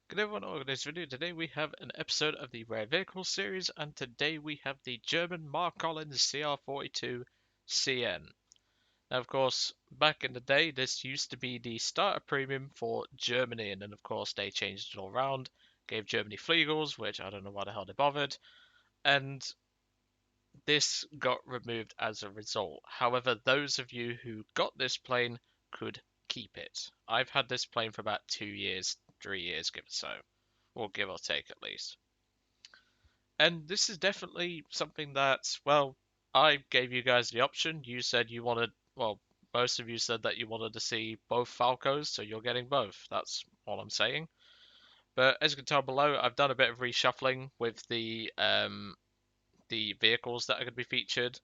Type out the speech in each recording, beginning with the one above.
Good everyone, on this video today we have an episode of the Rare Vehicles series, and today we have the German Marcolin CR.42 CN. Now of course, back in the day this used to be the starter premium for Germany, and then of course they changed it all around, gave Germany Fliegels, which I don't know why the hell they bothered, and this got removed as a result. However, those of you who got this plane could keep it. I've had this plane for about 2 years, 3 years, give or so. Or give or take at least. And this is definitely something that, well, I gave you guys the option. You said you wanted, well, most of you said that you wanted to see both Falcos, so you're getting both. That's all I'm saying. But as you can tell below, I've done a bit of reshuffling with the vehicles that are going to be featured.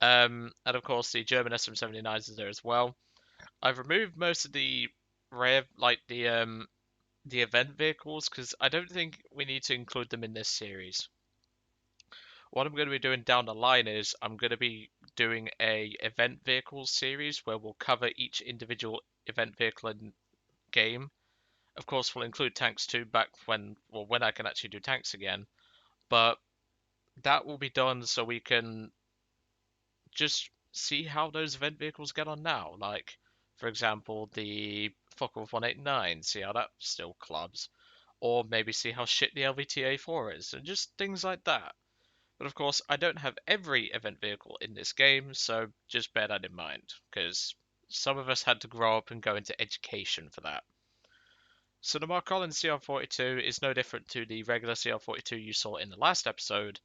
And of course, the German SM79s is there as well. I've removed most of the rare, like the event vehicles, because I don't think we need to include them in this series. What I'm going to be doing down the line is I'm going to be doing a event vehicles series where we'll cover each individual event vehicle in game. Of course, we'll include tanks too, back when, well, when I can actually do tanks again. But that will be done so we can just see how those event vehicles get on now. Like, for example, the Focke 189, see how that still clubs. Or maybe see how shit the LVTA4 is, and just things like that. But of course, I don't have every event vehicle in this game, so just bear that in mind, because some of us had to grow up and go into education for that. So the Marcolin CR42 is no different to the regular CR42 you saw in the last episode,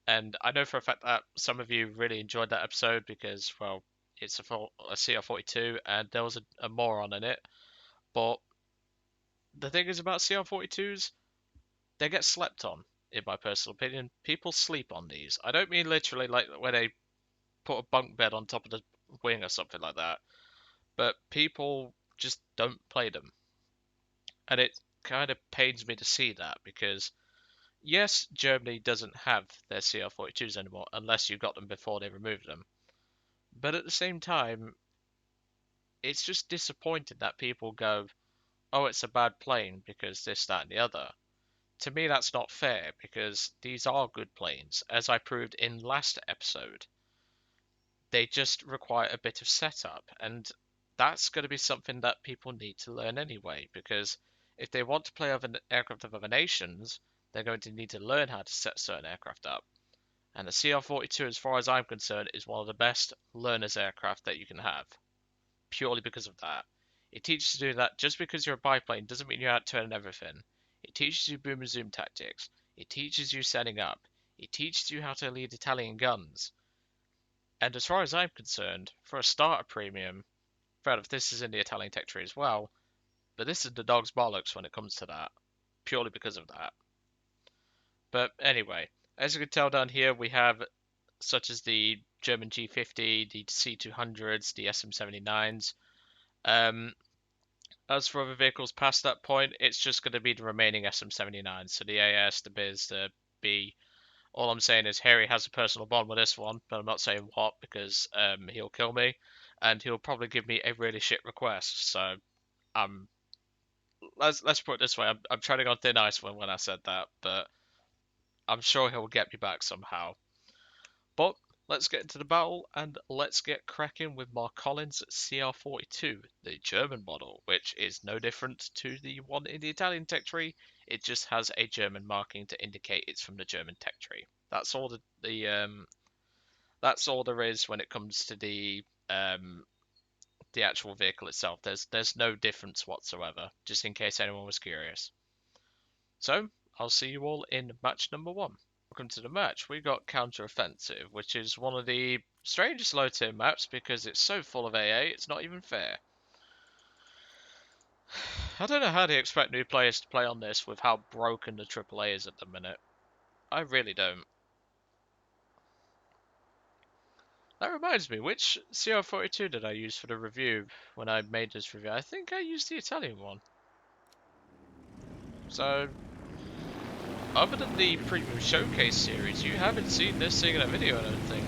and I know for a fact that some of you really enjoyed that episode because, well, it's a CR42 and there was a moron in it. But the thing is about CR42s, they get slept on, in my personal opinion. People sleep on these. I don't mean literally like when they put a bunk bed on top of the wing or something like that, but people just don't play them. And it kind of pains me to see that because, yes, Germany doesn't have their CR42s anymore unless you got them before they removed them. But at the same time, it's just disappointing that people go, oh, it's a bad plane because this, that, and the other. To me, that's not fair because these are good planes, as I proved in last episode. They just require a bit of setup, and that's going to be something that people need to learn anyway, because if they want to play over an aircraft of other nations, they're going to need to learn how to set certain aircraft up. And the CR-42, as far as I'm concerned, is one of the best learners aircraft that you can have, purely because of that. It teaches you to do that. Just because you're a biplane doesn't mean you're out turning everything. It teaches you boom and zoom tactics. It teaches you setting up. It teaches you how to lead Italian guns. And as far as I'm concerned, for a starter premium, fair enough, this is in the Italian tech tree as well, but this is the dog's bollocks when it comes to that, purely because of that. But anyway, as you can tell down here, we have such as the German G50, the C200s, the SM79s. As for other vehicles past that point, it's just going to be the remaining SM79s, so the AS, the BIS, the B. All I'm saying is Harry has a personal bond with this one, but I'm not saying what because he'll kill me, and he'll probably give me a really shit request. So um, let's put it this way: I'm treading on thin ice when I said that, but I'm sure he'll get me back somehow. But let's get into the battle and let's get cracking with Marcolin's CR42, the German model, which is no different to the one in the Italian tech tree. It just has a German marking to indicate it's from the German tech tree. That's all that's all there is when it comes to the actual vehicle itself. There's no difference whatsoever, just in case anyone was curious. So I'll see you all in match number 1. Welcome to the match. We got Counter-Offensive, which is one of the strangest low-tier maps because it's so full of AA, it's not even fair. I don't know how they expect new players to play on this with how broken the AAA is at the minute. I really don't. That reminds me, which CR42 did I use for the review when I made this review? I think I used the Italian one. So, other than the Premium Showcase series, you haven't seen this thing in a video, I don't think.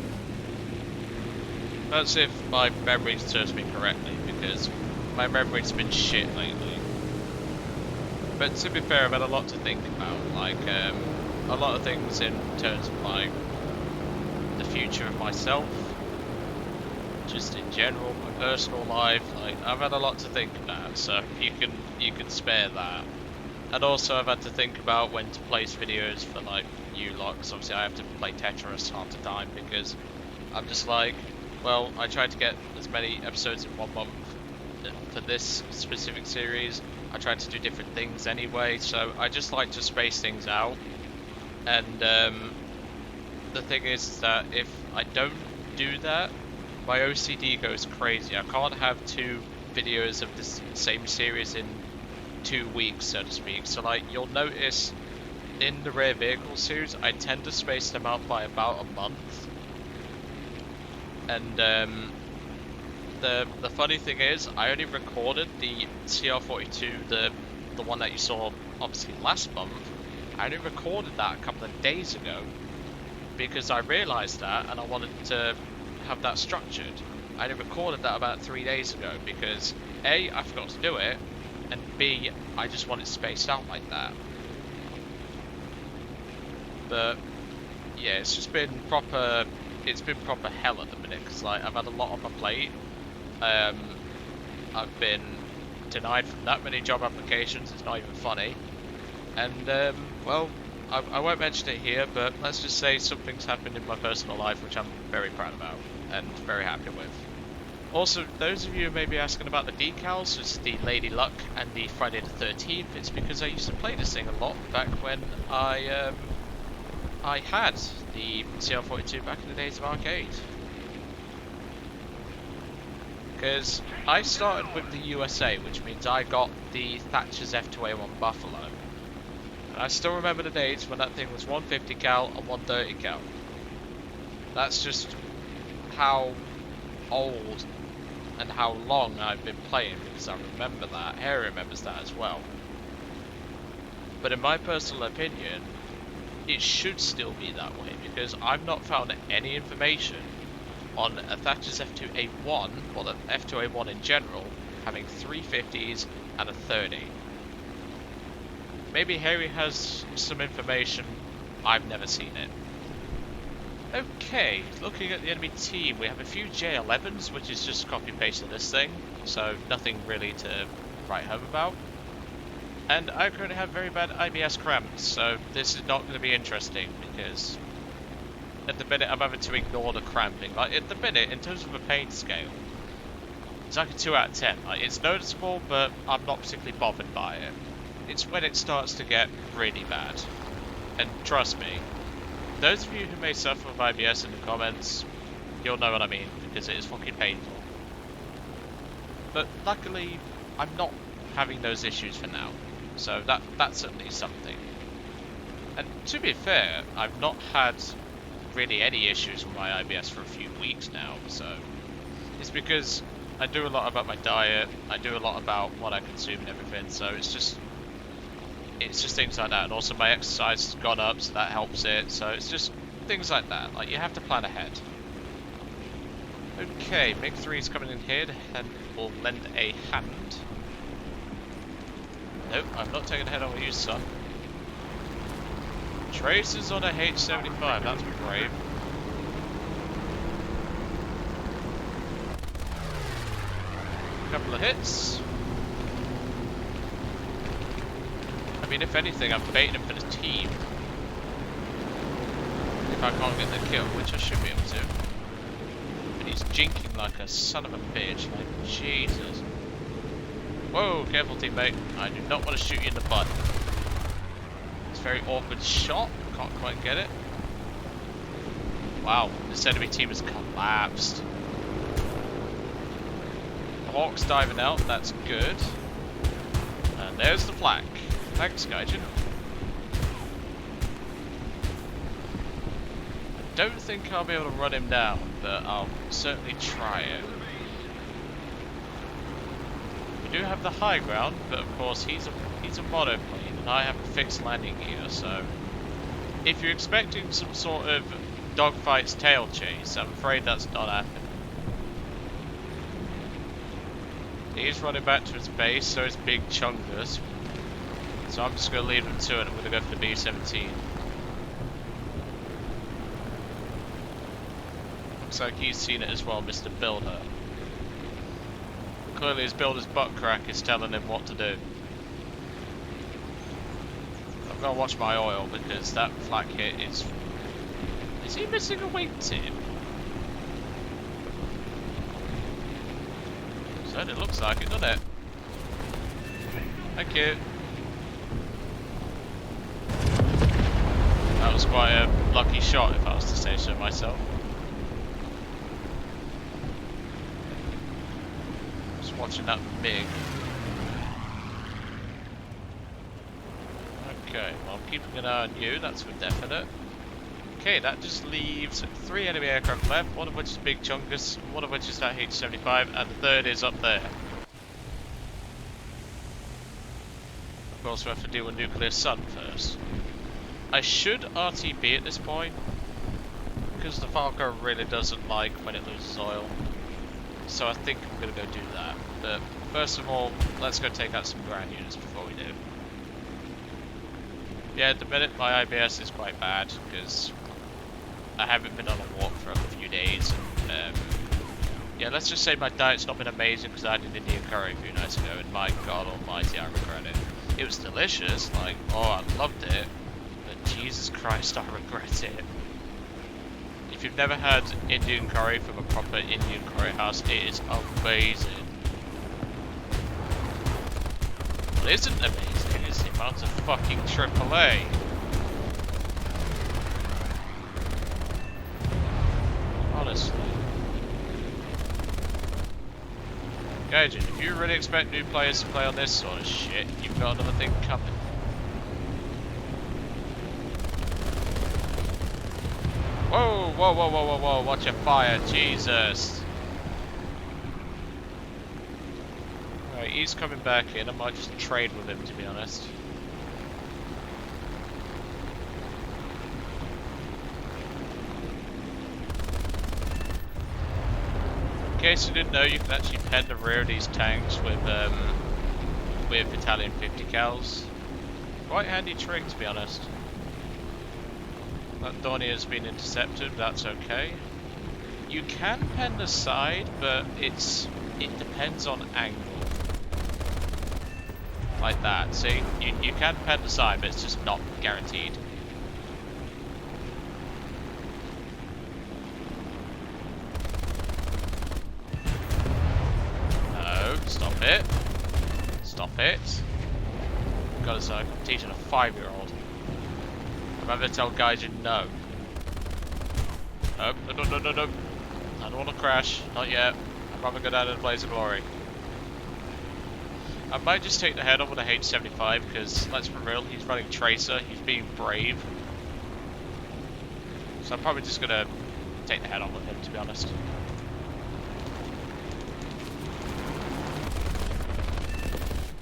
That's if my memory serves me correctly, because my memory's been shit lately. But to be fair, I've had a lot to think about, like a lot of things in terms of like the future of myself, just in general, my personal life. Like I've had a lot to think about, so you can spare that. And also I've had to think about when to place videos for like you lot, because obviously I have to play Tetris half the time because I'm just like, well, I tried to get as many episodes in 1 month for this specific series. I tried to do different things anyway, so I just like to space things out. And the thing is that if I don't do that, my OCD goes crazy. I can't have 2 videos of this same series in 2 weeks, so to speak. So like, you'll notice in the rare vehicle series, I tend to space them out by about a month. And the funny thing is, I only recorded the CR.42, the one that you saw obviously last month. I only recorded that a couple of days ago because I realised that and I wanted to have that structured. I only recorded that about 3 days ago because A, I forgot to do it, and B, I just want it spaced out like that. But yeah, it's just been proper. It's been proper hell at the minute because like I've had a lot on my plate. I've been denied from that many job applications. It's not even funny. And well, I won't mention it here, but let's just say something's happened in my personal life which I'm very proud about and very happy with. Also, those of you who may be asking about the decals, it's the Lady Luck and the Friday the 13th. It's because I used to play this thing a lot back when I had the CR.42 back in the days of arcade. Because I started with the USA, which means I got the Thatcher's F2A1 Buffalo. And I still remember the days when that thing was 150 cal and 130 cal. That's just how old and how long I've been playing, because I remember that. Harry remembers that as well. But in my personal opinion, it should still be that way, because I've not found any information on a Thatcher's F2A1, or the F2A1 in general, having 350s and a 30. Maybe Harry has some information, I've never seen it. Okay, looking at the enemy team, we have a few J11s, which is just copy-paste of this thing, so nothing really to write home about. And I currently have very bad IBS cramps, so this is not going to be interesting, because at the minute I'm having to ignore the cramping. Like, at the minute, in terms of a pain scale, it's like a 2 out of 10. Like, it's noticeable, but I'm not particularly bothered by it. It's when it starts to get really bad. And trust me, those of you who may suffer with IBS in the comments, you'll know what I mean, because it is fucking painful. But luckily, I'm not having those issues for now. So that's at least something. And to be fair, I've not had really any issues with my IBS for a few weeks now, so it's because I do a lot about my diet, I do a lot about what I consume and everything, so it's just things like that. And also my exercise has gone up, so that helps it. So it's just things like that. Like, you have to plan ahead. Okay, MiG-3 is coming in here and will lend a hand. Nope, I'm not taking a head on with you, son. Traces on a H-75, that's brave. Couple of hits. I mean, if anything, I'm baiting him for the team. If I can't get the kill, which I should be able to. But he's jinking like a son of a bitch, like, Jesus. Whoa, careful teammate. I do not want to shoot you in the butt. It's a very awkward shot, can't quite get it. Wow, this enemy team has collapsed. The Hawk's diving out, that's good. And there's the flak. Thanks, Gaijin. I don't think I'll be able to run him down, but I'll certainly try it. We do have the high ground, but of course he's a monoplane, and I have a fixed landing gear, so if you're expecting some sort of dogfights tail chase, I'm afraid that's not happening. He's running back to his base, so is Big Chungus. So I'm just going to leave them to it. I'm going to go for the B-17. Looks like he's seen it as well, Mr. Builder. Clearly his builder's butt crack is telling him what to do. I'm going to watch my oil because that flak hit is... Is he missing a wingtip? Certainly looks like it, doesn't it? Thank you. That was quite a lucky shot, if I was to say so myself. Just watching that MiG. Okay, well I'm keeping an eye on you, that's for definite. Okay, that just leaves 3 enemy aircraft left, one of which is Big Chungus, one of which is that H-75, and the third is up there. Of course we have to deal with Nuclear Sun first. I should RTB at this point, because the Falco really doesn't like when it loses oil. So I think I'm going to go do that. But first of all, let's go take out some ground units before we do. Yeah, at the minute my IBS is quite bad, because I haven't been on a walk for a few days. And, yeah, let's just say my diet's not been amazing, because I had an Indian curry a few nights ago, and my god almighty, I regret it. It was delicious, like, oh, I loved it. Jesus Christ, I regret it. If you've never had Indian curry from a proper Indian curry house, it is amazing. What isn't amazing is the amount of fucking AAA. Honestly. Gaijin, if you really expect new players to play on this sort of shit, you've got another thing coming. Whoa, whoa, whoa, whoa, whoa, whoa, watch your fire, Jesus. Alright, he's coming back in, I might just trade with him to be honest. In case you didn't know, you can actually pen the rear of these tanks with Battalion 50 cals. Quite handy trick to be honest. That Dornier has been intercepted, that's okay. You can pen the side, but it depends on angle. Like that, see? You can pen the side, but it's just not guaranteed. No, stop it. Stop it. God, it's like I'm teaching a 5-year-old. I'm having to tell Gaijin no. No, no, no, no, no. I don't want to crash. Not yet. I'd rather go down in a blaze of glory. I might just take the head on with a H-75 because, let's be real, he's running Tracer. He's being brave. So I'm probably just going to take the head on with him, to be honest.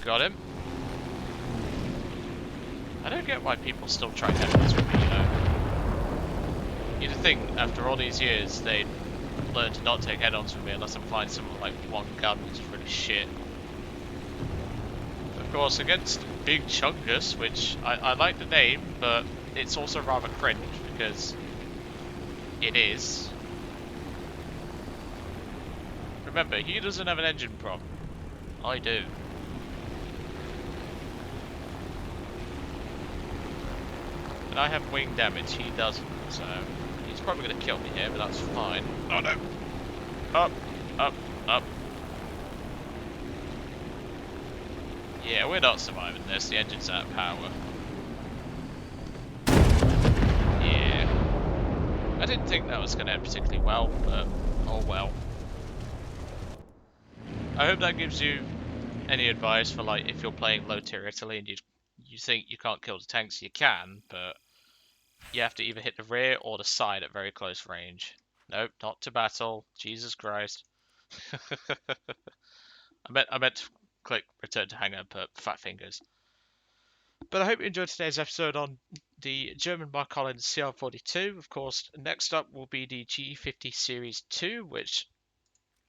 Got him. I don't get why people still try head-ons with me, you know. You'd think, after all these years, they'd learn to not take head-ons with me unless I'm flying something with like one gun, which is really shit. Of course, against Big Chungus, which I like the name, but it's also rather cringe, because it is. Remember, he doesn't have an engine problem. I do. I have wing damage, he doesn't, so he's probably going to kill me here, but that's fine. Oh no! Up, up, up. Yeah, we're not surviving this, the engine's out of power. Yeah. I didn't think that was going to end particularly well, but oh well. I hope that gives you any advice for like if you're playing low tier Italy and you think you can't kill the tanks, you can, but you have to either hit the rear or the side at very close range. Nope, not to battle. Jesus Christ. I meant to click return to hangar, but fat fingers. But I hope you enjoyed today's episode on the German Marcolin CR.42. Of course, next up will be the G50 Series 2, which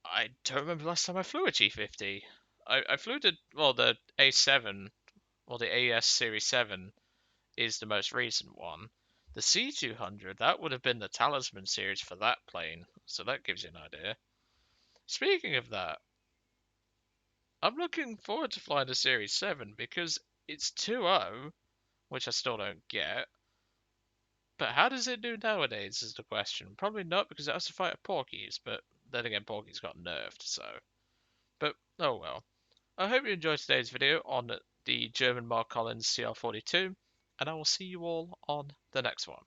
I don't remember the last time I flew a G50. I flew the A7 Well, the AS Series 7 is the most recent one. The C200, that would have been the Talisman series for that plane, so that gives you an idea. Speaking of that, I'm looking forward to flying the Series 7 because it's 2.0, which I still don't get. But how does it do nowadays is the question. Probably not because it has to fight a Porky's, but then again, Porky's got nerfed, so. But, oh well. I hope you enjoyed today's video on the German Marcolin CR.42, and I will see you all on the next one.